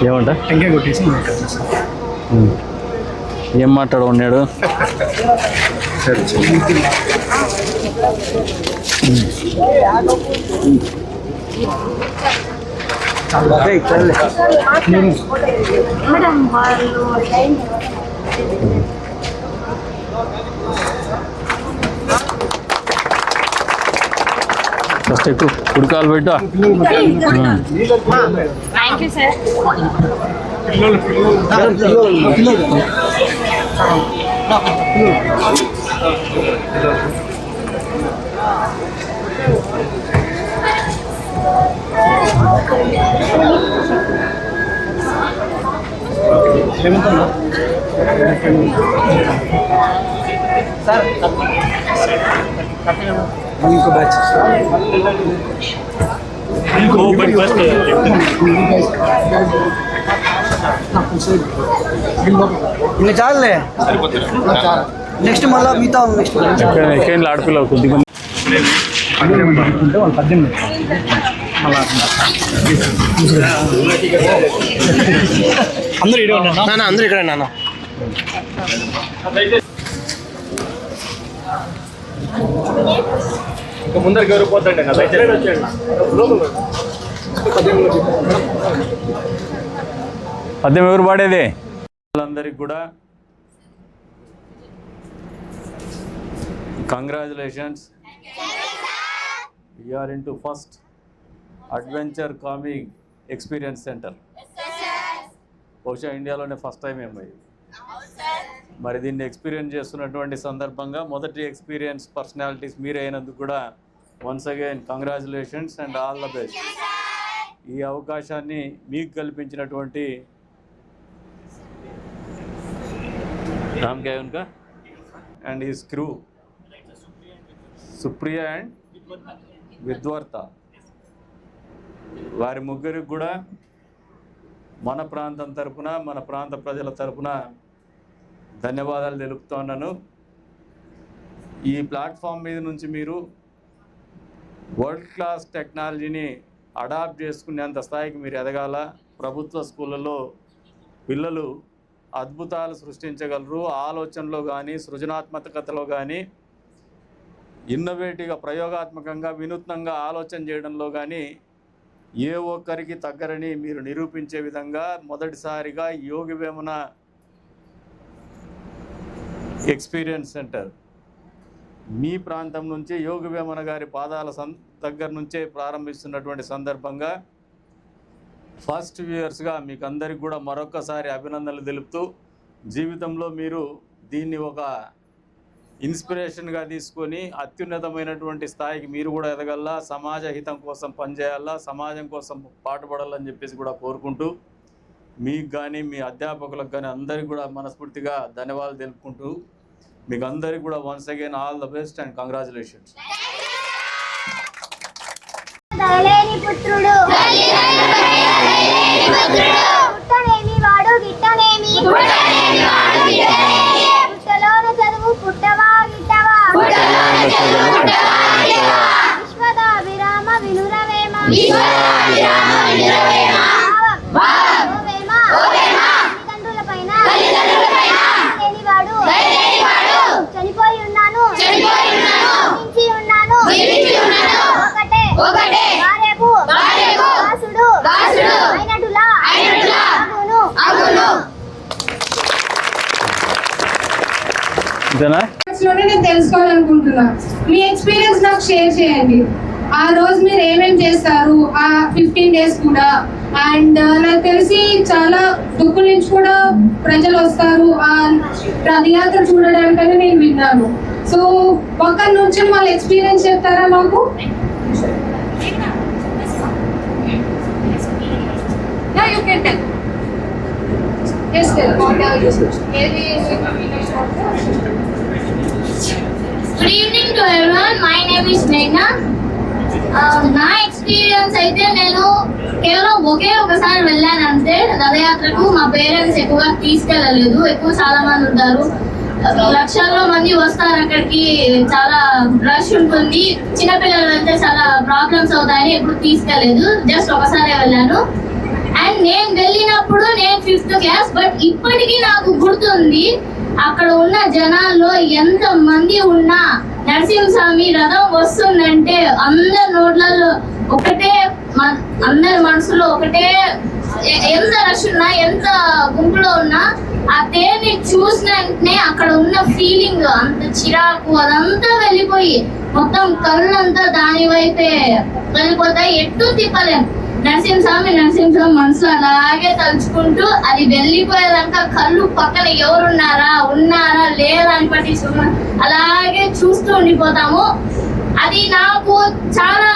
ఏమంట టెంకాయ కొట్టేసి ఏం మాట్లాడుకున్నాడు? ఫస్ట్ ఎక్కువ కుడికాలు పెట్టా. Thank you sir. ఇంకో బ్యాచ్ ఇంకా చాలులే. నెక్స్ట్ మళ్ళీ మిగతా నెక్స్ట్ ఎక్కడ ఆడపిల్ల కొద్దిగా అంటే వాళ్ళు 18 అందరూ ఇడే ఉన్నారు నాన్న, అందరూ ఇక్కడ నాన్న. ఇంకా ముందరికి ఎవరు పోతాండి నా పద్యం ఎవరు పాడేది? వాళ్ళందరికీ కూడా congratulations. You are into first adventure comic experience centre. బహుశా ఇండియాలోనే ఫస్ట్ టైం ఏమో ఇది. మరి దీన్ని ఎక్స్పీరియన్స్ చేస్తున్నటువంటి సందర్భంగా మొదటి ఎక్స్పీరియన్స్ పర్సనాలిటీస్ మీరే అయినందుకు కూడా once again congratulations and all the best. ఈ అవకాశాన్ని మీకు కల్పించినటువంటి Ram Kevanka and his crew Supriya and Vidvartha, వారి ముగ్గురికి కూడా మన ప్రాంతం తరపున మన ప్రాంత ప్రజల తరపున ధన్యవాదాలు తెలుపుతున్నాను. ఈ ప్లాట్ఫామ్ మీద నుంచి మీరు వరల్డ్ క్లాస్ టెక్నాలజీని అడాప్ట్ చేసుకునేంత స్థాయికి మీరు ఎదగాల. ప్రభుత్వ స్కూళ్ళలో పిల్లలు అద్భుతాలు సృష్టించగలరు. ఆలోచనలో కానీ సృజనాత్మకతలో కానీ ఇన్నోవేటివ్గా ప్రయోగాత్మకంగా వినూత్నంగా ఆలోచన చేయడంలో కానీ ఏ ఒక్కరికి తగ్గరని మీరు నిరూపించే విధంగా మొదటిసారిగా యోగి వేమన ఎక్స్పీరియన్స్ సెంటర్ మీ ప్రాంతం నుంచి యోగి వేమన గారి పాదాల దగ్గర నుంచే ప్రారంభిస్తున్నటువంటి సందర్భంగా ఫస్ట్ వ్యూయర్స్గా మీకు అందరికి కూడా మరొకసారి అభినందనలు తెలుపుతూ, జీవితంలో మీరు దీన్ని ఒక ఇన్స్పిరేషన్గా తీసుకొని అత్యున్నతమైనటువంటి స్థాయికి మీరు కూడా ఎదగల్లా, సమాజ హితం కోసం పనిచేయాలా, సమాజం కోసం పాటుపడాలని చెప్పేసి కూడా కోరుకుంటూ, మీకు కానీ మీ అధ్యాపకులకు కానీ అందరికీ కూడా మనస్ఫూర్తిగా ధన్యవాదాలు తెలుపుకుంటూ, మీకు అందరికీ కూడా once again all the best and congratulations. నేను తెలుసుకోవాలనుకుంటున్నా, మీ ఎక్స్పీరియన్స్ నాకు షేర్ చేయండి. ఆ రోజు మీరు ఏమేమి చేస్తారు ఆ 15 days కూడా. అండ్ నాకు తెలిసి చాలా దుక్కుల నుంచి కూడా ప్రజలు వస్తారు ఆ రథయాత్ర చూడడానికని నేను విన్నాను. సో ఒక్కరి నుంచి వాళ్ళ ఎక్స్పీరియన్స్ చెప్తారా మాకు? Good evening to everyone. My name is Meghna. నా ఎక్స్పీరియన్స్ అయితే నేను కేవలం ఒకే ఒకసారి వెళ్ళాను అంతే రథయాత్రకు. మా పేరెంట్స్ ఎక్కువగా తీసుకెళ్ళలేదు. ఎక్కువ చాలా మంది ఉంటారు, లక్షల్లో మంది వస్తారు అక్కడికి, చాలా రష్ ఉంటుంది. చిన్నపిల్లలు వెళ్తే చాలా ప్రాబ్లమ్స్ అవుతాయని ఎప్పుడు తీసుకెళ్ళలేదు. జస్ట్ ఒకసారి వెళ్ళాను. అండ్ నేను వెళ్ళినప్పుడు నేను 5th క్లాస్, బట్ ఇప్పటికీ నాకు గుర్తుంది అక్కడ ఉన్న జనాల్లో ఎంత మంది ఉన్నా నరసింహస్వామి రథం వస్తుందంటే అందరి నోట్లలో ఒకటే, అందరి మనసులో ఒకటే, ఎంత రష్ ఉన్నా ఎంత గుంపులో ఉన్నా ఆ తేరుని చూసిన వెంటనే అక్కడ ఉన్న ఫీలింగ్, అంత చిరాకు అదంతా వెళ్ళిపోయి మొత్తం కళ్ళంతా దాని వైపే వెళ్ళిపోతాయి, ఎటు తిప్పలేం. నరసింహస్వామి మనసులో అలాగే తలుచుకుంటూ అది వెళ్ళిపోయేదాకా కళ్ళు పక్కన ఎవరున్నారా ఉన్నారా లేదా అని పట్టించుకున్నా అలాగే చూస్తూ ఉండిపోతాము. అది నాకు చాలా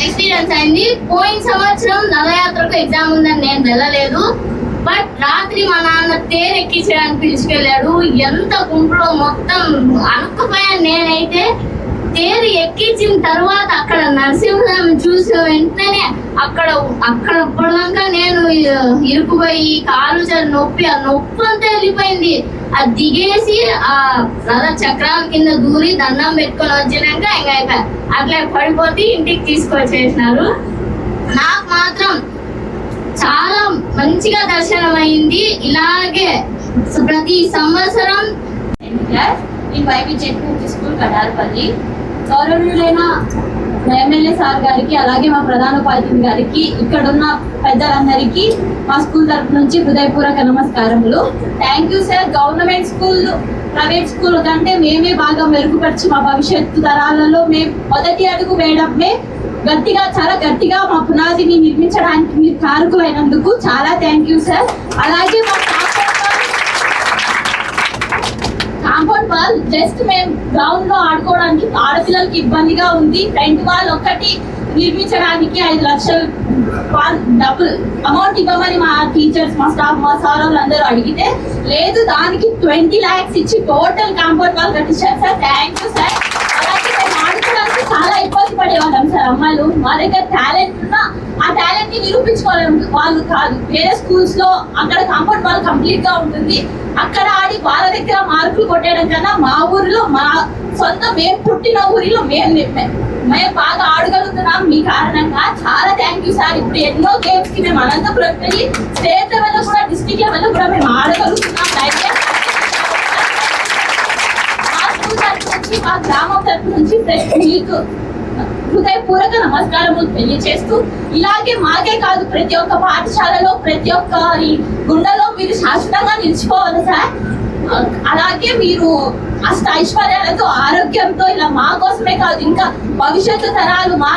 ఎక్స్పీరియన్స్ అయింది. పోయిన సంవత్సరం నవయాత్రకు ఎగ్జామ్ ఉందని నేను వెళ్ళలేదు, బట్ రాత్రి మా నాన్న తేరు ఎక్కించడానికి పిలుచుకెళ్ళాడు. ఎంత గుంపులో మొత్తం అనుకుపోయాను నేనైతే. తేరు ఎక్కించిన తర్వాత అక్కడ నరసింహస్వామి చూసిన వెంటనే అక్కడ పడదాకా నేను ఇరుకుపోయి కాలు నొప్పి, ఆ నొప్పి అంతా వెళ్ళిపోయింది. అది దిగేసి ఆ రథ చక్రాల కింద దూరి దండం పెట్టుకొని వచ్చినాక ఇంకా అయిపోయా. అట్లా పడిపోతే ఇంటికి తీసుకొచ్చేసినారు. నాకు మాత్రం చాలా మంచిగా దర్శనం అయింది. ఇలాగే ప్రతి సంవత్సరం ఈ వైవిజెడ్ స్కూల్ కడార్పల్లి గౌరవనీయులైన ఎమ్మెల్యే సార్ గారికి, అలాగే మా ప్రధాన ఉపాధ్యాయుని గారికి, ఇక్కడ ఉన్న పెద్దలందరికీ మా స్కూల్ తరఫు నుంచి హృదయపూర్వక నమస్కారములు. Thank you sir. Government school private school కంటే మేమే బాగా మెరుగుపరిచి మా భవిష్యత్తు తరాలలో మేము మొదటి అడుగు వేయడమే చాలా గట్టిగా మా పునాదిని నిర్మించడానికి మీరు కారకులైనందుకు చాలా థ్యాంక్ యూ సార్. అలాగే మా కాంపౌండ్ వాల్ జస్ట్ మేము గ్రౌండ్ లో ఆడుకోవడానికి ఆడపిల్లలకి ఇబ్బందిగా ఉంది. ఫ్రంట్ వాల్ ఒక్కటి నిర్మించడానికి 5 లక్షలు డబ్బులు అమౌంట్ ఇవ్వమని మా టీచర్స్, మా స్టాఫ్, మా సార్ వాళ్ళందరూ అడిగితే లేదు, దానికి 20 lakhs ఇచ్చి టోటల్ కాంపౌండ్ వాల్ కట్టించారు సార్. Thank you sir. అలాగే మేము ఆడుకోవడానికి చాలా ఇబ్బంది పడేవాళ్ళం సార్. అమ్మాయిలు మా దగ్గర టాలెంట్ ఉన్నా ఆ టాలెంట్ ని నిరూపించుకోలేం వాళ్ళు కాదు. వేరే స్కూల్స్ లో అక్కడ కాంపౌండ్ వాల్ కంప్లీట్ గా ఉంటుంది, అక్కడ ఆడి వాళ్ళ దగ్గర మార్కులు కొట్టేయడం కన్నా మా ఊరిలో, మా సొంత మేము పుట్టిన ఊరిలో మేము బాగా ఆడగలుగుతున్నాం మీ కారణంగా. చాలా థ్యాంక్ యూ సార్. ఇప్పుడు ఎన్నో గేమ్స్ కి మేము అనంతపురం వెళ్ళి స్టేట్ లెవెల్ కూడా, డిస్ట్రిక్ట్ లెవెల్ కూడా మేము ఆడగలుగుతున్నాం. మా స్కూల్ తరఫు నుంచి, మా గ్రామం తరఫు నుంచి మీకు హృదయపూర్వక నమస్కారములు తెలియజేస్తూ, ఇలాగే మాకే కాదు ప్రతి ఒక్క పాఠశాలలో, ప్రతి ఒక్క గుండెలో మీరు శాశ్వతంగా నిలిచిపోవాలి సార్. అలాగే మీరు అష్ట ఐశ్వర్యాలతో, ఆరోగ్యంతో ఇలా మా కోసమే కాదు, ఇంకా భవిష్యత్తు తరాలు మా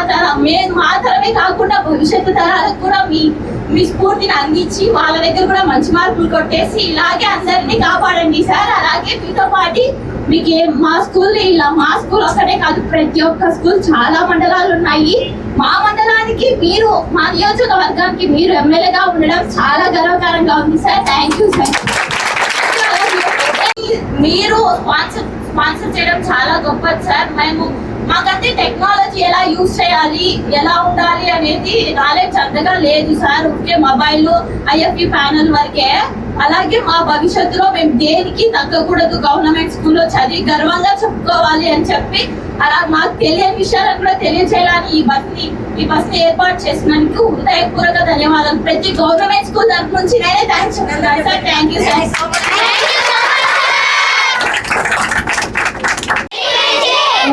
తరమే కాకుండా భవిష్యత్తు తరాలకు కూడా మీ స్ఫూర్తిని అందించి వాళ్ళ దగ్గర కూడా మంచి మార్కులు కొట్టేసి ఇలాగే అందరినీ కాపాడండి సార్. అలాగే మీతో పాటు మీకు మా స్కూల్ ఒక్కటే కాదు, ప్రతి ఒక్క స్కూల్ చాలా మండలాలు ఉన్నాయి. మా మండలానికి మీరు, మా నియోజకవర్గానికి మీరు ఎమ్మెల్యేగా ఉండడం చాలా గర్వకారంగా ఉంది సార్. Thank you sir. మీరు స్పాన్సర్ చేయడం చాలా గొప్పది సార్. మాకంటే టెక్నాలజీ ఎలా యూజ్ చేయాలి, ఎలా ఉండాలి అనేది నాలెడ్జ్ అంతగా లేదు sir. Okay, mobile, IFE panel వరకే. అలాగే మా భవిష్యత్తులో మేము దేనికి తగ్గకూడదు, గవర్నమెంట్ స్కూల్లో చదివి గర్వంగా చెప్పుకోవాలి అని చెప్పి అలా మాకు తెలియని విషయాలను కూడా తెలియజేయాలని ఈ బస్ని ఏర్పాటు చేసినందుకు హృదయపూర్వక ధన్యవాదాలు. ప్రతి గవర్నమెంట్ స్కూల్ తరఫు నుంచి నేనే థ్యాంక్స్ చెప్తున్నాను sir. Thank you sir.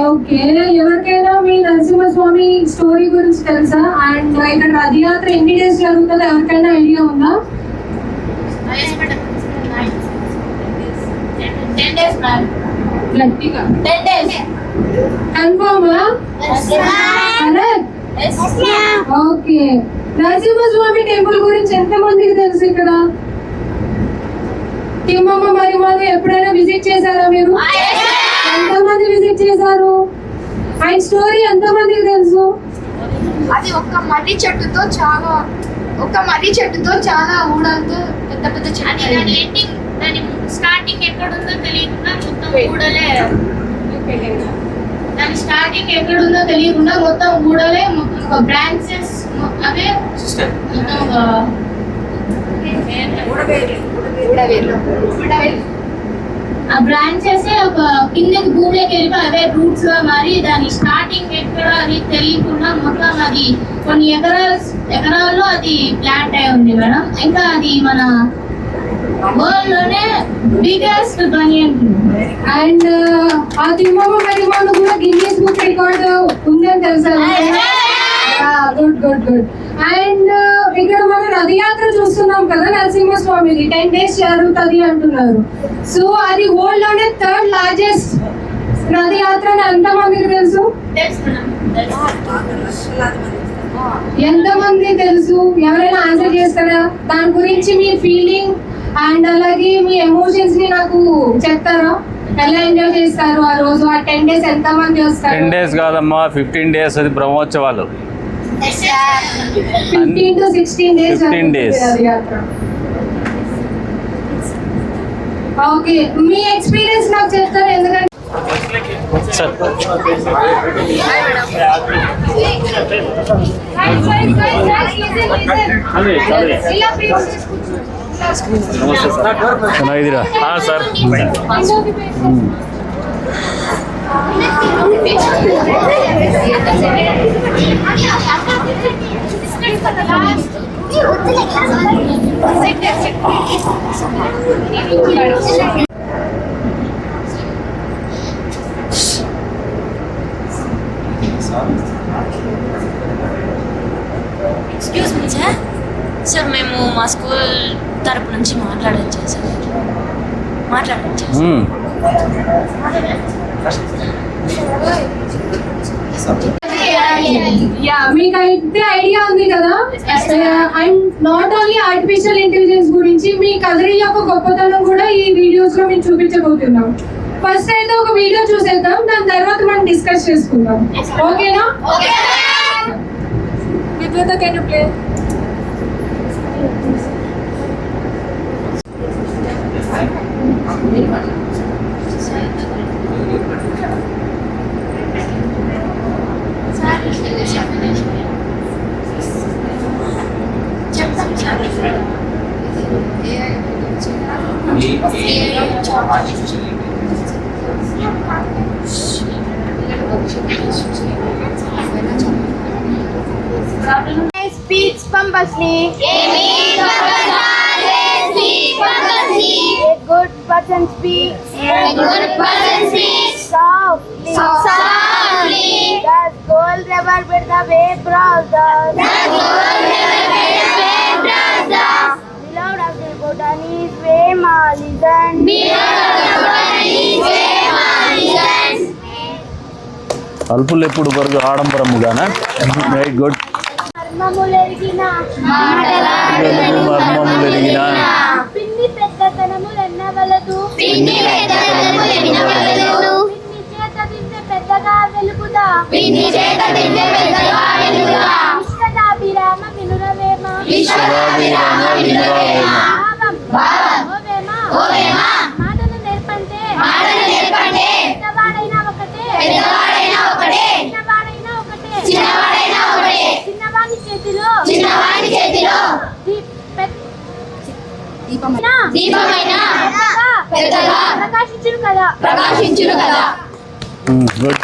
Okay, ఎవరికైనా మీ నరసింహస్వామి స్టోరీ గురించి తెలుసా? అండ్ ఇక్కడ రథయాత్ర ఎన్ని డేస్ జరుగుతుందో ఎవరికైనా ఐడియా ఉందా? 10 days మ్యామ్. గట్టిగా 10 days. కన్ఫర్మా? ఓకే. నరసింహస్వామి టెంపుల్ గురించి ఎంతమందికి తెలుసు ఇక్కడ? తిమ్మమ్మ మరి ఎప్పుడైనా విజిట్ చేశారా మీరు? ఎంతమంది విజిట్ చేశారు? ఆయన స్టోరీ ఎంతమందికి తెలుసు? అది ఒక మర్రి చెట్టుతో చాలా ఊడలతో పెద్ద పెద్ద చెట్టు. దాని స్టార్టింగ్ ఎక్కడుందో తెలియకుండా మొత్తం ఊడలే, దాని స్టార్టింగ్ ఎక్కడుందో తెలియకుండా మొత్తం ఊడలే, మొత్తం బ్రాంచెస్ అవే ఆ బ్రాంచెస్ ఒక కిందకి భూమిలోకి వెళ్ళిపోయి అవే రూట్స్ గా మారి దాని స్టార్టింగ్ ఎక్కడ అది తెలియకుండా మొత్తం అది కొన్ని ఎకరాల్లో అది ప్లాంట్ అయి ఉంది మేడం. ఇంకా అది మన వరల్డ్ లోనే బిగ్గెస్ట్ బనియన్. అండ్ ఆ తిమ్మమ్మ పరిమాణం కూడా గిన్నీస్ బుక్ రికార్డ్ ఉందని తెలుసా? Good good good. అండ్ ఇక్కడ మనం రథయాత్ర చూస్తున్నాం కదా నరసింహస్వామిది, 10 days జరుగుతుంది అంటున్నారు. సో అది వరల్డ్ లోనే 3rd లార్జెస్ట్ రథయాత్ర అని ఎంతమందికి తెలుసు? ఎంతమంది తెలుసు? ఎవరైనా ఆన్సర్ చేస్తారా? దాని గురించి మీ ఫీలింగ్ అండ్ అలాగే మీ ఎమోషన్స్ ని నాకు చెప్తారా? ఎలా ఎంజాయ్ చేస్తారు ఆ రోజు? ఆ 10 days ఎంత మంది వస్తారు? 10 days కాదమ్మా, 15 days అది బ్రహ్మోత్సవాలు. 15 to 16 days 15 days. Okay, me experience నాకు చెప్తారు ఎందుకంటే ఇదిరా sir. Excuse me sir. Sir మేము మా స్కూల్ తరపు నుంచి మాట్లాడొచ్చా సార్? మాట్లాడొచ్చా? మీకు అయితే ఐడియా ఉంది కదా. And not only artificial intelligence గురించి మీ కదరి యొక్క గొప్పతనం కూడా ఈ వీడియోస్ లో మేము చూపించబోతున్నాం. ఫస్ట్ అయితే ఒక వీడియో చూసేద్దాం, దాని తర్వాత మనం డిస్కస్ చేసుకుందాం. ఓకేనా? విద్యుత్ can you play? Speaks pompously. A good person speaks. Softly. Does gold never bear the way brothers? Beloved of the good and his way malisan. అల్పులు ఎప్పుడు వరకు ఆడంబరముగానా? Very good. మర్మములెరిగిన పిన్ని పెద్దతనములెన్నవలదు. పిన్ని చేత దించె పెద్దగా వెలుగుదా. విశ్వదాభిరామ వినురవేమ. మాటలు నేర్పంటే పెద్దవాడైనా ఒకటే. చిన్నవాడైనా ఒకటే. చిన్నవాడి చేతిలో దీపమైన ప్రకాశించును కదా. గుడ్.